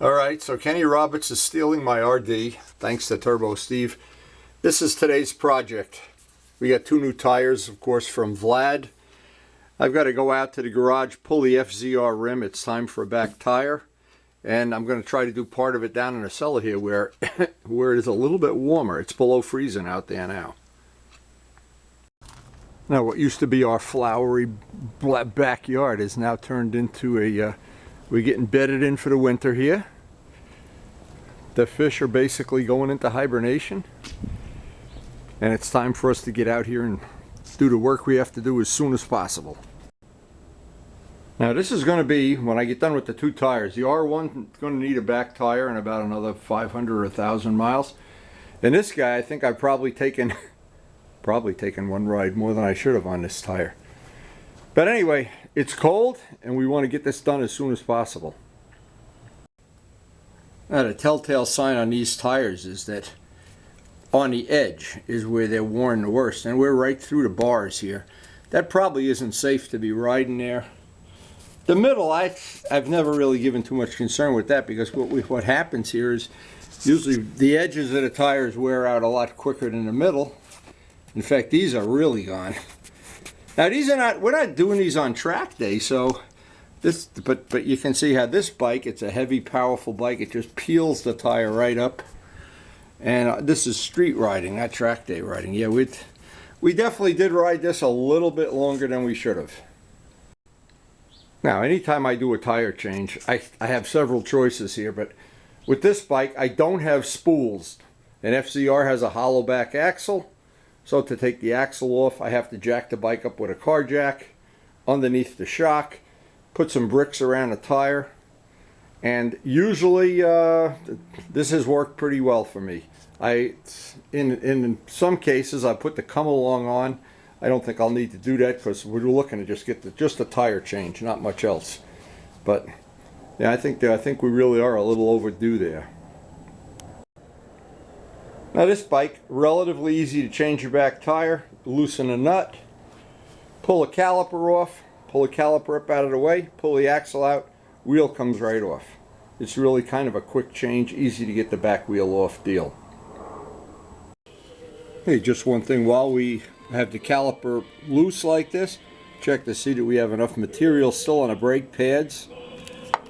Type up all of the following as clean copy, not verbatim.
Alright, so Kenny Roberts is stealing my RD, thanks to Turbo Steve. This is today's project. We got two new tires, of course, from Vlad. I've got to go out to the garage, pull the FZR rim. It's time for a back tire. And I'm going to try to do part of it down in the cellar here where, where it is a little bit warmer. It's below freezing out there now. Now what used to be our flowery backyard is now turned into a... we're getting bedded in for the winter here. The fish are basically going into hibernation. And it's time for us to get out here and do the work we have to do as soon as possible. Now this is going to be, when I get done with the two tires, the R1 is going to need a back tire in about another 500 or 1,000 miles. And this guy, I think I've probably taken one ride more than I should have on this tire. But anyway, it's cold and we want to get this done as soon as possible. Now the telltale sign on these tires is that on the edge is where they're worn the worst, and we're right through the bars here. That probably isn't safe to be riding there. The middle, I've never really given too much concern with that, because what happens here is usually the edges of the tires wear out a lot quicker than the middle. In fact, these are really gone. Now these are not, we're not doing these on track day, so this, but you can see how this bike, it's a heavy, powerful bike. It just peels the tire right up. And this is street riding, not track day riding. Yeah, we definitely did ride this a little bit longer than we should have. Now, anytime I do a tire change, I have several choices here, but with this bike, I don't have spools. An FZR has a hollow back axle, so to take the axle off, I have to jack the bike up with a car jack underneath the shock, put some bricks around the tire, and usually this has worked pretty well for me. In some cases, I put the come along on. I don't think I'll need to do that because we're looking to just get just a tire change, not much else. But yeah, I think we really are a little overdue there. Now this bike, relatively easy to change your back tire. Loosen a nut, pull a caliper off, pull the caliper up out of the way, pull the axle out, wheel comes right off. It's really kind of a quick change, easy to get the back wheel off deal. Hey, just one thing, while we have the caliper loose like this, check to see that we have enough material still on the brake pads.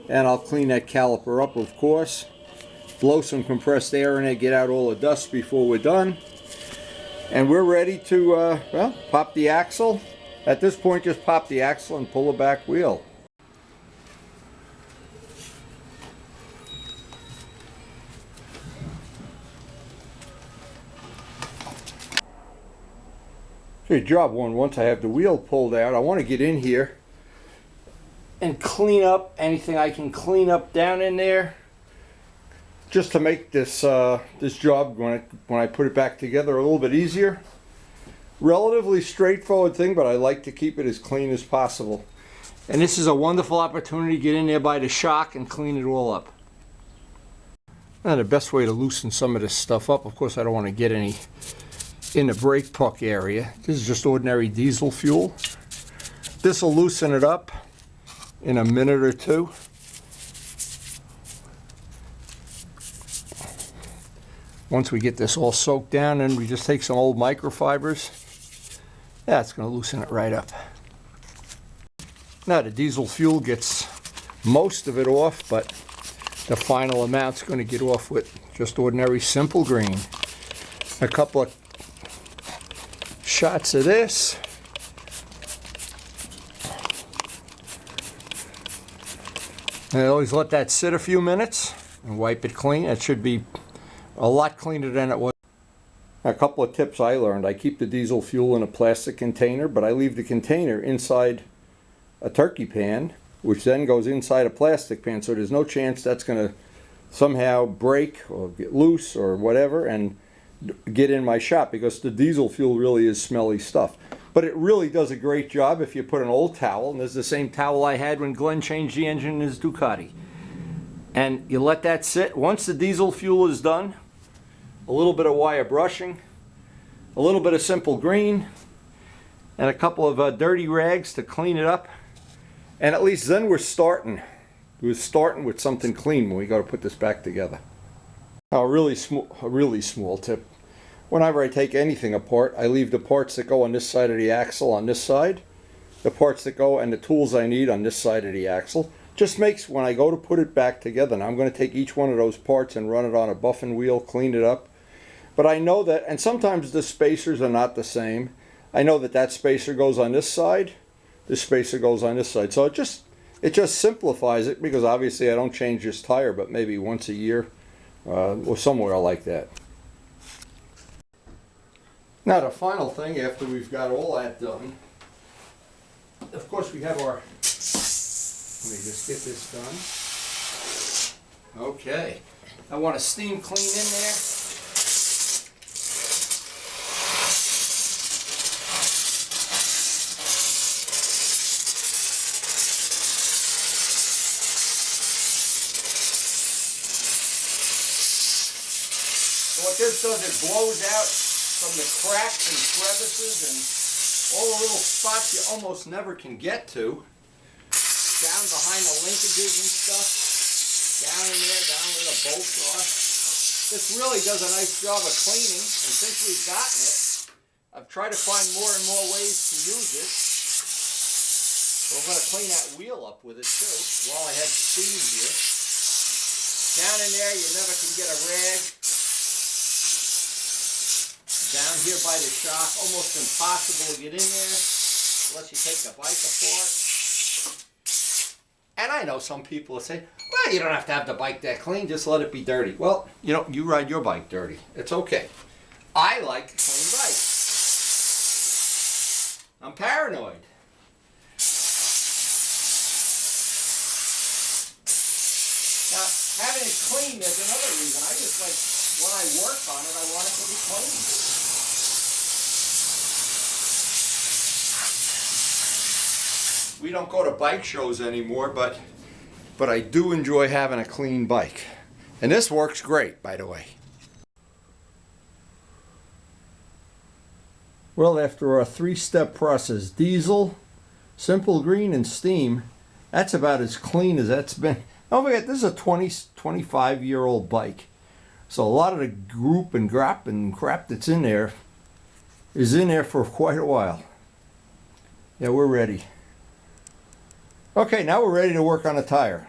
And I'll clean that caliper up, of course. Blow some compressed air in it, get out all the dust before we're done. And we're ready to, well, pop the axle. At this point, just pop the axle and pull the back wheel. Okay, job one, once I have the wheel pulled out, I want to get in here and clean up anything I can clean up down in there, just to make this this job when I put it back together a little bit easier. Relatively straightforward thing, but I like to keep it as clean as possible. And this is a wonderful opportunity to get in there by the shock and clean it all up. Now the best way to loosen some of this stuff up, of course I don't want to get any in the brake puck area. This is just ordinary diesel fuel. This will loosen it up in a minute or two. Once we get this all soaked down, and we just take some old microfibers. That's going to loosen it right up. Now the diesel fuel gets most of it off, but the final amount's going to get off with just ordinary simple green. A couple of shots of this. And I always let that sit a few minutes and wipe it clean. It should be a lot cleaner than it was. A couple of tips I learned. I keep the diesel fuel in a plastic container, but I leave the container inside a turkey pan, which then goes inside a plastic pan, so there's no chance that's going to somehow break or get loose or whatever and get in my shop, because the diesel fuel really is smelly stuff. But it really does a great job if you put an old towel, and this is the same towel I had when Glenn changed the engine in his Ducati. And you let that sit. Once the diesel fuel is done, a little bit of wire brushing, a little bit of simple green, and a couple of dirty rags to clean it up. And at least then we're starting. We're starting with something clean when we go to put this back together. Now, a really small tip. Whenever I take anything apart, I leave the parts that go on this side of the axle on this side, the parts that go and the tools I need on this side of the axle. Just makes when I go to put it back together, now I'm going to take each one of those parts and run it on a buffing wheel, clean it up. But I know that, and sometimes the spacers are not the same. I know that that spacer goes on this side, this spacer goes on this side. So it just simplifies it, because obviously I don't change this tire but maybe once a year or somewhere like that. Now the final thing after we've got all that done, of course we have our, let me just get this done. Okay, I want to steam clean in there. So what this does, it blows out from the cracks and crevices and all the little spots you almost never can get to. Down behind the linkages and stuff. Down in there, down where the bolts are. This really does a nice job of cleaning, and since we've gotten it, I've tried to find more and more ways to use it. So I'm going to clean that wheel up with it too, while I have steam here. Down in there, you never can get a rag. Down here by the shock, almost impossible to get in there unless you take the bike apart. And I know some people will say, well, you don't have to have the bike that clean, just let it be dirty. Well, you know, you ride your bike dirty. It's okay. I like a clean bike. I'm paranoid. Now, having it clean is another reason. I just like, when I work on it, I want it to be clean. We don't go to bike shows anymore, but I do enjoy having a clean bike. And this works great, by the way. Well, after our three-step process, diesel, simple green, and steam, that's about as clean as that's been. Don't forget, this is a 25-year-old bike. So a lot of the goop and grap and crap that's in there is in there for quite a while. Yeah, we're ready. Okay, now we're ready to work on a tire.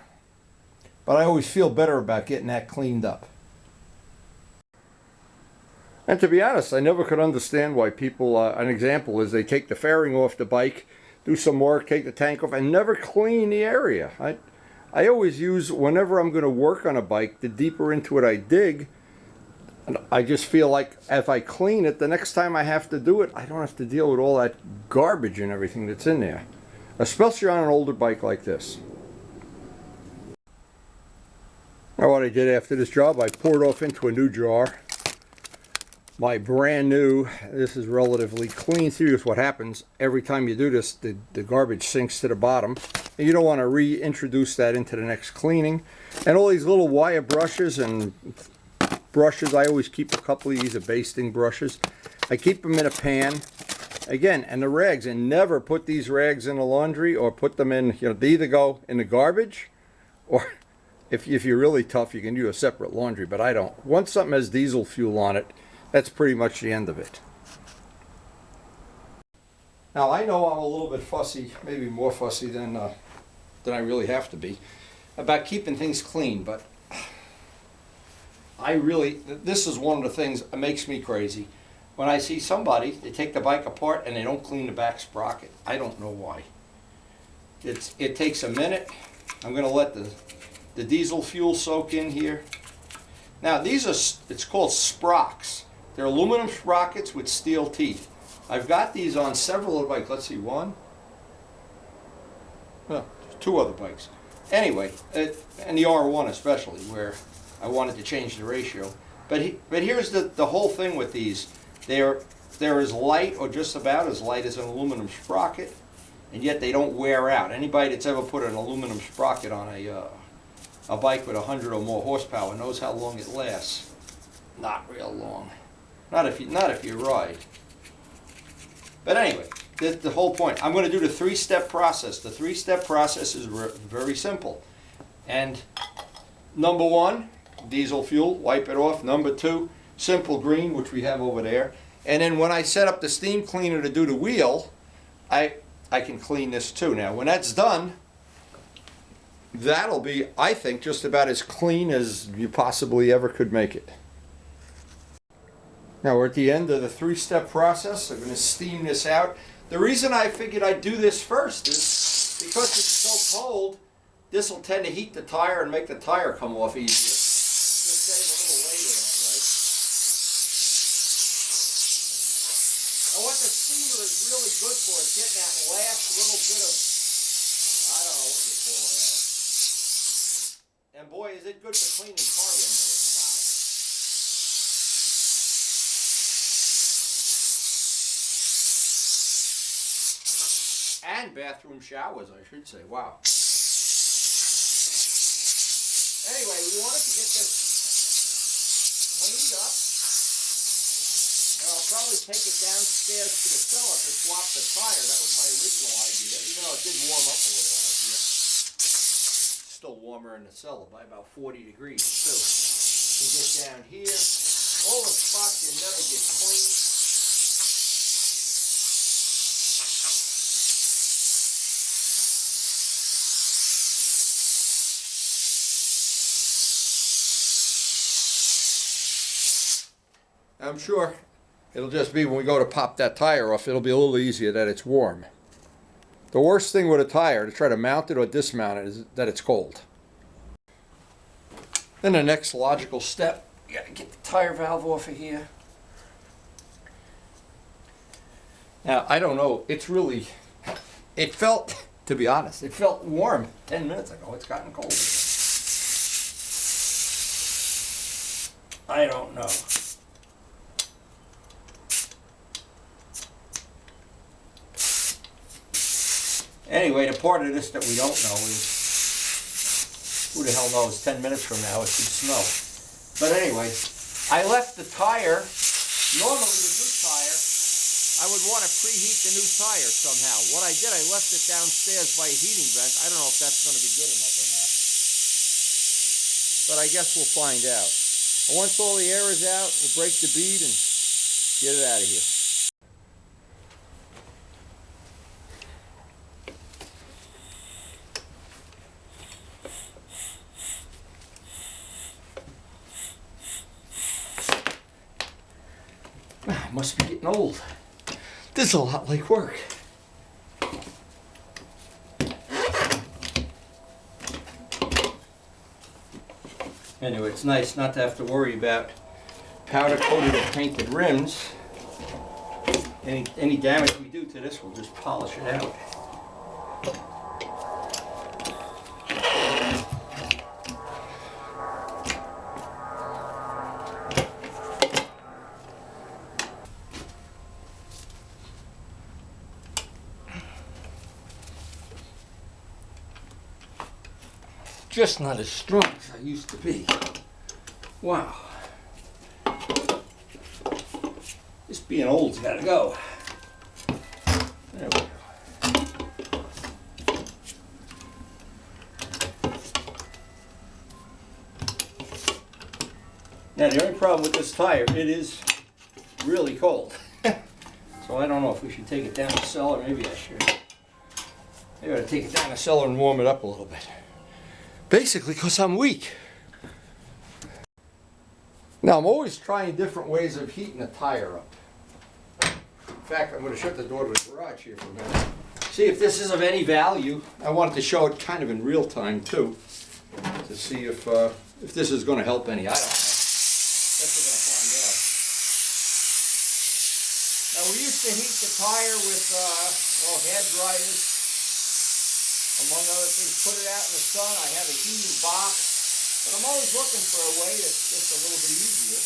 But I always feel better about getting that cleaned up. And to be honest, I never could understand why people, an example is they take the fairing off the bike, do some work, take the tank off, and never clean the area. I always use, whenever I'm going to work on a bike, the deeper into it I dig, and I just feel like if I clean it, the next time I have to do it, I don't have to deal with all that garbage and everything that's in there. Especially on an older bike like this. Now what I did after this job, I poured off into a new jar my brand new, this is relatively clean. Here's what happens every time you do this, the garbage sinks to the bottom, and you don't want to reintroduce that into the next cleaning. And all these little wire brushes and brushes, I always keep a couple of these basting brushes. I keep them in a pan. Again, and the rags, and never put these rags in the laundry or put them in, they either go in the garbage, or if you're really tough, you can do a separate laundry, but I don't. Once something has diesel fuel on it, that's pretty much the end of it. Now, I know I'm a little bit fussy, maybe more fussy than I really have to be, about keeping things clean, but this is one of the things that makes me crazy. When I see somebody, they take the bike apart and they don't clean the back sprocket. I don't know why. It takes a minute. I'm going to let the diesel fuel soak in here. Now these are, it's called Sprockets. They're aluminum sprockets with steel teeth. I've got these on several of the bikes. Let's see, one. Well, two other bikes. Anyway, and the R1 especially, where I wanted to change the ratio. But here's the whole thing with these. They're as light, or just about as light, as an aluminum sprocket, and yet they don't wear out. Anybody that's ever put an aluminum sprocket on a bike with 100 or more horsepower knows how long it lasts. Not real long. Not if you ride. But anyway, the whole point. I'm going to do the three-step process. The three-step process is very simple. And number one, diesel fuel, wipe it off. Number two, simple green, which we have over there. And then when I set up the steam cleaner to do the wheel, I can clean this too. Now when that's done, that'll be, I think, just about as clean as you possibly ever could make it. Now we're at the end of the three-step process. I'm going to steam this out. The reason I figured I'd do this first is because it's so cold, this will tend to heat the tire and make the tire come off easier. Just save a little weight of that, right? And what the steamer is really good for is getting that last little bit of, I don't know what you call it. And boy, is it good for cleaning car windows. And bathroom showers, I should say. Wow. Anyway, we wanted to get this cleaned up. And I'll probably take it downstairs to the cellar to swap the tire. That was my original idea. Even though it did warm up a little out here. It's still warmer in the cellar by about 40 degrees too. You get down here. All the spots you never get clean. I'm sure it'll just be when we go to pop that tire off, it'll be a little easier that it's warm. The worst thing with a tire, to try to mount it or dismount it, is that it's cold. Then the next logical step, you gotta get the tire valve off of here. Now, I don't know, it's really, it felt, to be honest, it felt warm 10 minutes ago. It's gotten cold again. I don't know. Anyway, the part of this that we don't know is, who the hell knows, 10 minutes from now it should snow. But anyway, I left the tire, normally the new tire, I would want to preheat the new tire somehow. What I did, I left it downstairs by a heating vent. I don't know if that's going to be good enough or not. But I guess we'll find out. And once all the air is out, we'll break the bead and get it out of here. I must be getting old. This is a lot like work. Anyway, it's nice not to have to worry about powder coated or painted rims. Any damage we do to this, we'll just polish it out. Just not as strong as I used to be. Wow. This being old's gotta go. There we go. Now the only problem with this tire, it is really cold. So I don't know if we should take it down the cellar. Maybe I should. Maybe I ought to take it down the cellar and warm it up a little bit. Basically, because I'm weak. Now, I'm always trying different ways of heating a tire up. In fact, I'm going to shut the door to the garage here for a minute. See if this is of any value. I wanted to show it kind of in real time, too, to see if this is going to help any. I don't know. That's what we're going to find out. Now, we used to heat the tire with hair dryers. Among other things, put it out in the sun. I have a heating box, but I'm always looking for a way that's just a little bit easier.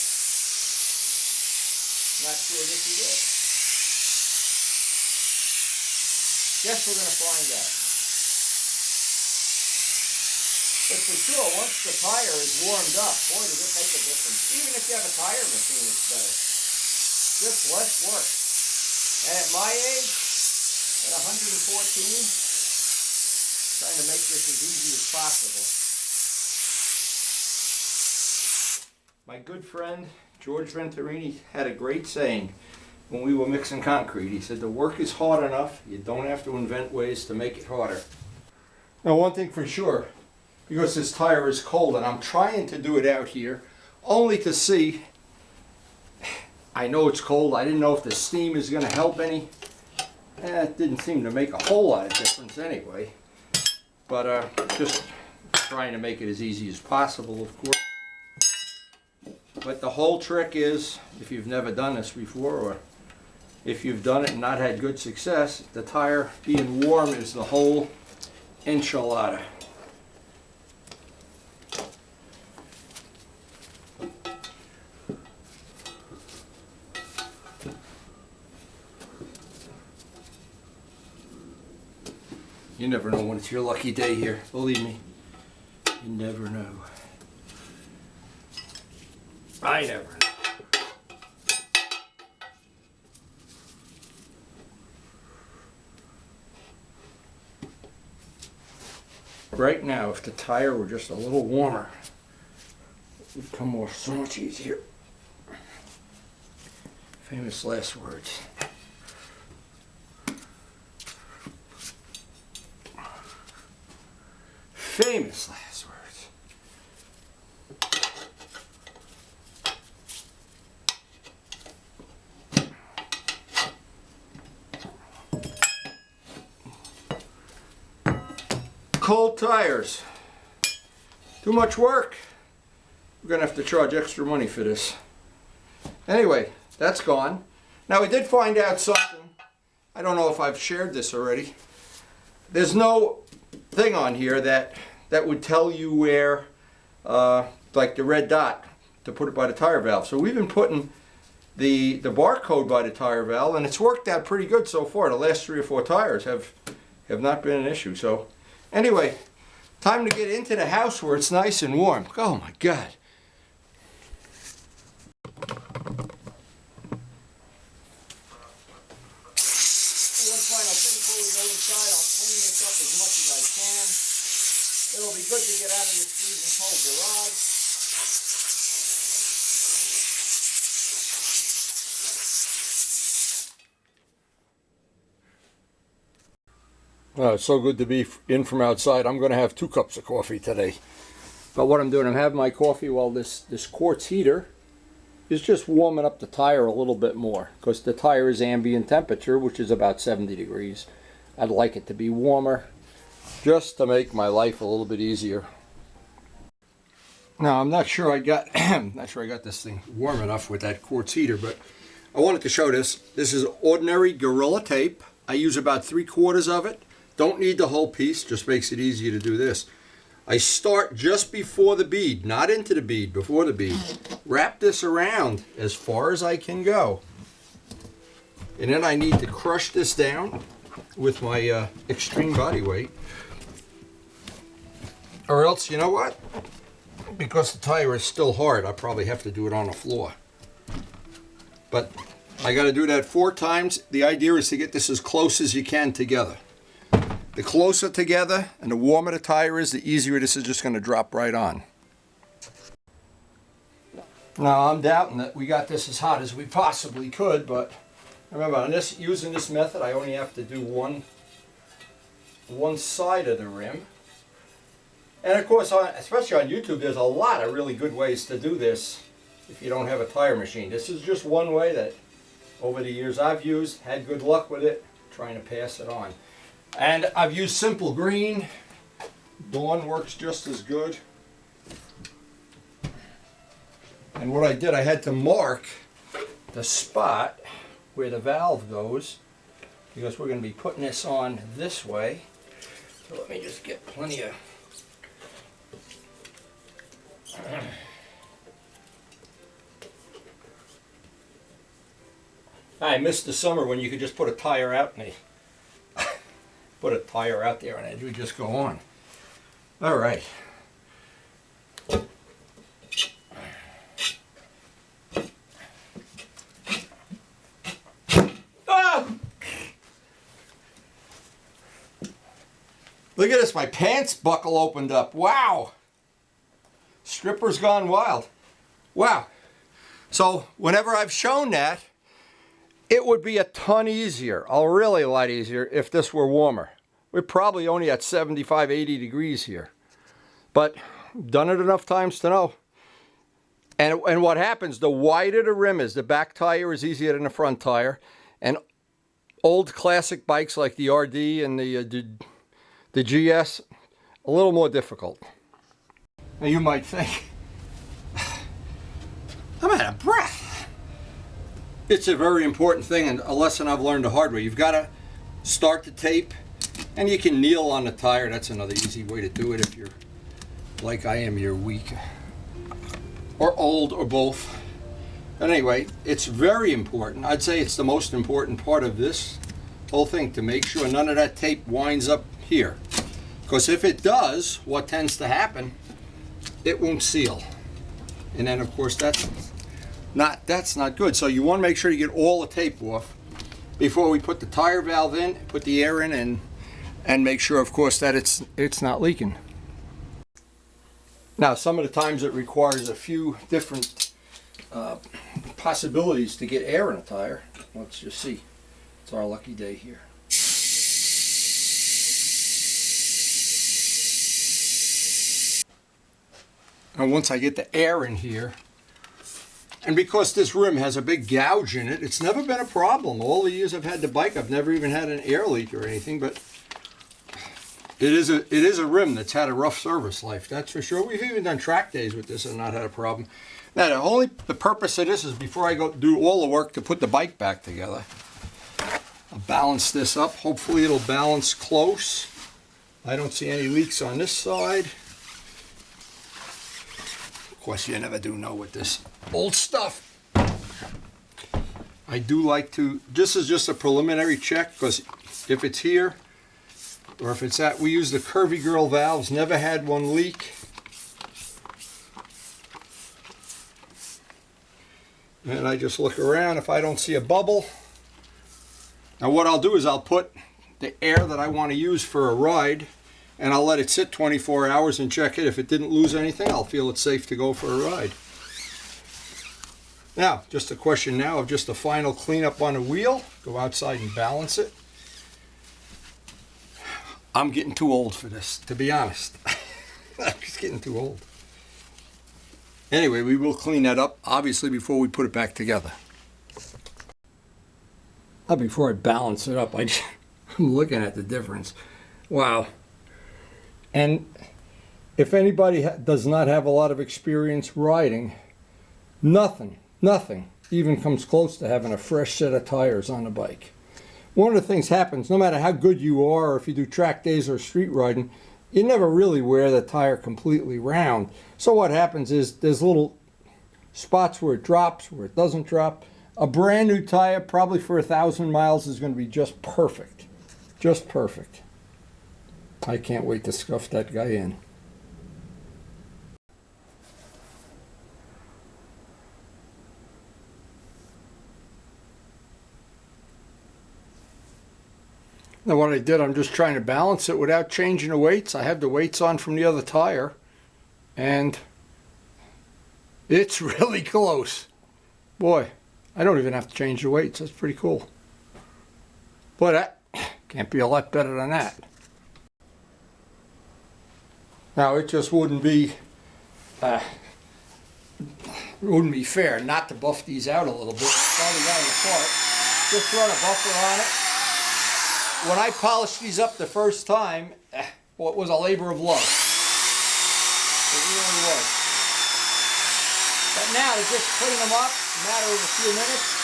Not sure this is it. Guess we're going to find out. But for sure, once the tire is warmed up, boy, does it make a difference. Even if you have a tire machine, it's better. Just less work. And at my age, at 114, trying to make this as easy as possible. My good friend George Venturini had a great saying when we were mixing concrete. He said, the work is hard enough, you don't have to invent ways to make it harder. Now, one thing for sure, because this tire is cold, and I'm trying to do it out here, only to see, I know it's cold, I didn't know if the steam is going to help any. It didn't seem to make a whole lot of difference anyway, but just trying to make it as easy as possible, of course. But the whole trick is, if you've never done this before, or if you've done it and not had good success, the tire being warm is the whole enchilada. You never know when it's your lucky day here, believe me. You never know. I never know. Right now, if the tire were just a little warmer, it would come off so much easier. Famous last words. Famous last words. Cold tires. Too much work. We're gonna have to charge extra money for this. Anyway, that's gone. Now, we did find out something. I don't know if I've shared this already. There's no thing on here that would tell you where, like the red dot to put it by the tire valve. So we've been putting the barcode by the tire valve, and it's worked out pretty good so far. The last 3 or 4 tires have not been an issue. So anyway, time to get into the house where it's nice and warm. Oh my God. It'll be good to get out of this freezing cold garage. Well, it's so good to be in from outside. I'm going to have 2 cups of coffee today. But what I'm doing, I'm having my coffee while this quartz heater is just warming up the tire a little bit more, because the tire is ambient temperature, which is about 70 degrees. I'd like it to be warmer, just to make my life a little bit easier. Now, I'm not sure I got this thing warm enough with that quartz heater, but I wanted to show this. This is ordinary Gorilla Tape. I use about 3/4 of it. Don't need the whole piece, just makes it easier to do this. I start just before the bead, not into the bead, before the bead. Wrap this around as far as I can go. And then I need to crush this down with my extreme body weight. Or else, you know what? Because the tire is still hard, I probably have to do it on the floor. But I got to do that 4 times. The idea is to get this as close as you can together. The closer together and the warmer the tire is, the easier this is just going to drop right on. Now, I'm doubting that we got this as hot as we possibly could, but remember, on this, using this method, I only have to do one side of the rim. And of course, especially on YouTube, there's a lot of really good ways to do this if you don't have a tire machine. This is just one way that over the years I've used, had good luck with it, trying to pass it on. And I've used Simple Green. Dawn works just as good. And what I did, I had to mark the spot where the valve goes, because we're going to be putting this on this way. So let me just get plenty of... I missed the summer when you could just put a tire out and put a tire out there and it would just go on. All right. Ah! Look at this, my pants buckle opened up. Wow! Stripper's gone wild. Wow. So whenever I've shown that, it would be a ton easier, a really lot easier if this were warmer. We're probably only at 75, 80 degrees here. But done it enough times to know. And what happens, the wider the rim is, the back tire is easier than the front tire. And old classic bikes like the RD and the GS, a little more difficult. Now you might think, I'm out of breath. It's a very important thing and a lesson I've learned the hard way. You've got to start the tape, and you can kneel on the tire. That's another easy way to do it if you're, like I am, you're weak or old or both. But anyway, it's very important. I'd say it's the most important part of this whole thing, to make sure none of that tape winds up here. Because if it does, what tends to happen, it won't seal. And then of course that's not good. So you want to make sure you get all the tape off before we put the tire valve in, put the air in, and make sure of course that it's not leaking. Now some of the times it requires a few different possibilities to get air in a tire. Let's just see. It's our lucky day here. And once I get the air in here, and because this rim has a big gouge in it, it's never been a problem. All the years I've had the bike, I've never even had an air leak or anything, but it is a rim that's had a rough service life, that's for sure. We've even done track days with this and not had a problem. Now the purpose of this is before I go do all the work to put the bike back together. I'll balance this up. Hopefully it'll balance close. I don't see any leaks on this side. Of course, you never do know with this old stuff. I do like to, this is just a preliminary check, because if it's here, or if it's we use the Curvy Girl valves, never had one leak. And I just look around if I don't see a bubble. Now what I'll do is I'll put the air that I want to use for a ride, and I'll let it sit 24 hours and check it. If it didn't lose anything, I'll feel it's safe to go for a ride. Now, just a question now of just a final cleanup on the wheel. Go outside and balance it. I'm getting too old for this, to be honest. I'm just getting too old. Anyway, we will clean that up, obviously, before we put it back together. Before I balance it up, I'm looking at the difference. Wow. And if anybody does not have a lot of experience riding, nothing even comes close to having a fresh set of tires on the bike. One of the things happens, no matter how good you are, or if you do track days or street riding, you never really wear the tire completely round. So what happens is there's little spots where it drops, where it doesn't drop. A brand new tire, probably for 1,000 miles, is going to be just perfect. Just perfect. I can't wait to scuff that guy in. Now what I did, I'm just trying to balance it without changing the weights. I have the weights on from the other tire, and it's really close. Boy, I don't even have to change the weights. That's pretty cool. But that can't be a lot better than that. Now it just wouldn't be fair not to buff these out a little bit. Starting out apart, just run a buffer on it. When I polished these up the first time, well, it was a labor of love. It really was. But now to just clean them up, a matter of a few minutes.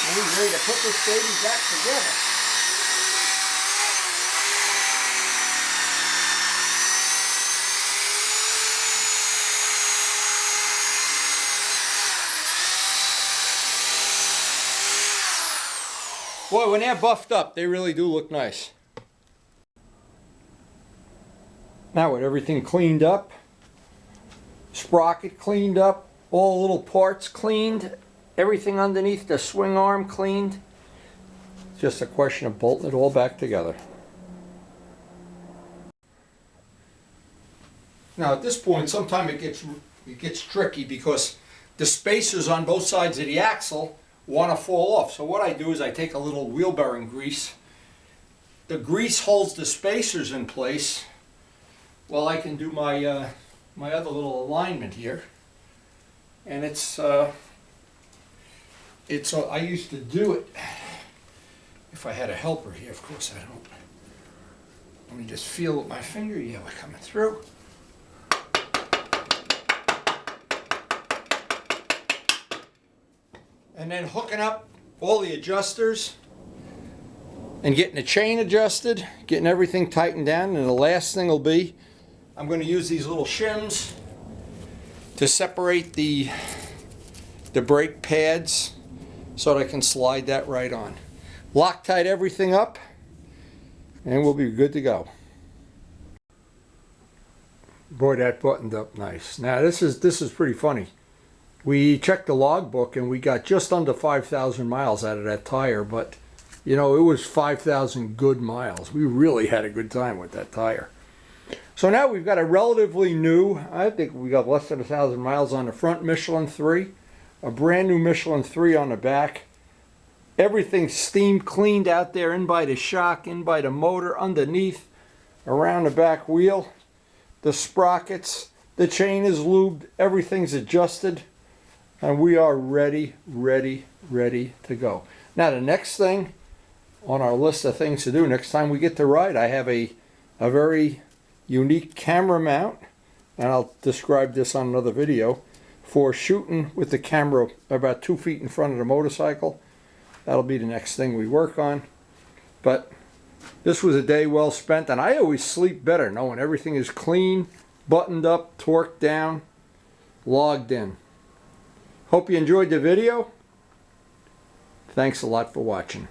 And we're ready to put this baby back together. Boy, when they're buffed up, they really do look nice. Now with everything cleaned up, sprocket cleaned up, all little parts cleaned, everything underneath the swing arm cleaned, it's just a question of bolting it all back together. Now at this point, sometimes it gets tricky because the spacers on both sides of the axle want to fall off. So what I do is I take a little wheel bearing grease. The grease holds the spacers in place while I can do my my other little alignment here. And I used to do it if I had a helper here. Of course I don't. Let me just feel with my finger. Yeah, we're coming through. And then hooking up all the adjusters and getting the chain adjusted, getting everything tightened down. And the last thing will be, I'm going to use these little shims to separate the brake pads so that I can slide that right on. Loctite everything up and we'll be good to go. Boy, that buttoned up nice. Now this is pretty funny. We checked the logbook and we got just under 5,000 miles out of that tire, but you know, it was 5,000 good miles. We really had a good time with that tire. So now we've got a relatively new, I think we got less than 1,000 miles on the front Michelin 3, a brand new Michelin 3 on the back. Everything's steam cleaned out there, in by the shock, in by the motor, underneath, around the back wheel. The sprockets, the chain is lubed, everything's adjusted. And we are ready to go. Now the next thing on our list of things to do next time we get to ride, I have a very unique camera mount, and I'll describe this on another video, for shooting with the camera about 2 feet in front of the motorcycle. That'll be the next thing we work on. But this was a day well spent, and I always sleep better knowing everything is clean, buttoned up, torqued down, logged in. Hope you enjoyed the video. Thanks a lot for watching.